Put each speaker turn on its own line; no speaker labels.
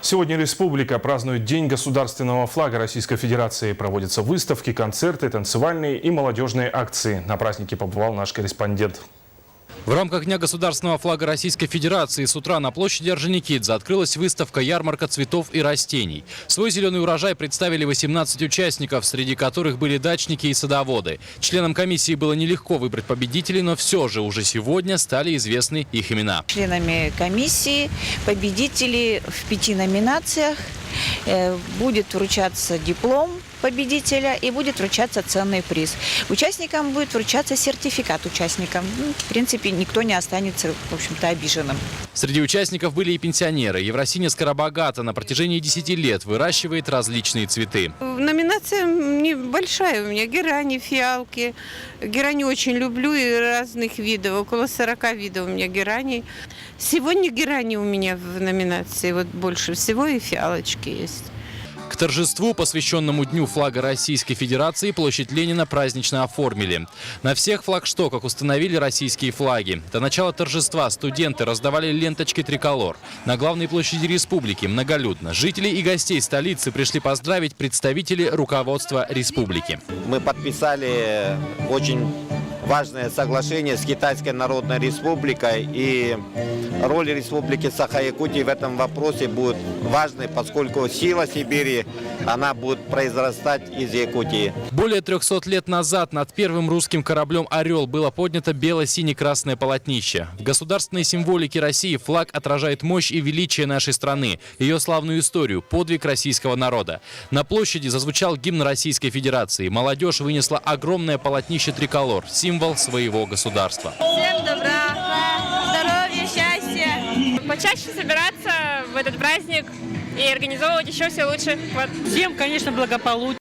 Сегодня республика празднует День государственного флага Российской Федерации. Проводятся выставки, концерты, танцевальные и молодежные акции. На празднике побывал наш корреспондент.
В рамках Дня государственного флага Российской Федерации с утра на площади Орджоникидзе открылась выставка-ярмарка цветов и растений. Свой зеленый урожай представили 18 участников, среди которых были дачники и садоводы. Членам комиссии было нелегко выбрать победителей, но все же уже сегодня стали известны их имена.
Членами комиссии победители в 5 номинациях. Будет вручаться диплом победителя и будет вручаться ценный приз. Участникам будет вручаться сертификат участникам. В принципе, никто не останется, в общем-то, обиженным.
Среди участников были и пенсионеры. Евросиня Скоробогата на протяжении 10 лет выращивает различные цветы.
Номинация небольшая у меня. Герани, фиалки. Герани очень люблю и разных видов. Около 40 видов у меня гераний. Сегодня герани у меня в номинации. Вот больше всего и фиалочки есть.
К торжеству, посвященному Дню флага Российской Федерации, площадь Ленина празднично оформили. На всех флагштоках установили российские флаги. До начала торжества студенты раздавали ленточки триколор. На главной площади республики многолюдно. Жителей и гостей столицы пришли поздравить представители руководства республики.
Мы подписали очень важное соглашение с Китайской Народной Республикой, и роль Республики Саха-Якутия в этом вопросе будет важной, поскольку сила Сибири, она будет произрастать из Якутии.
Более 300 лет назад над первым русским кораблем «Орел» было поднято бело-сине-красное полотнище. В государственной символике России флаг отражает мощь и величие нашей страны, ее славную историю, подвиг российского народа. На площади зазвучал гимн Российской Федерации. Молодежь вынесла огромное полотнище триколор, символ своего государства.
Всем добра, здоровья, счастья. Почаще собираться в этот праздник и организовывать еще все лучше.
Всем, конечно, благополучия.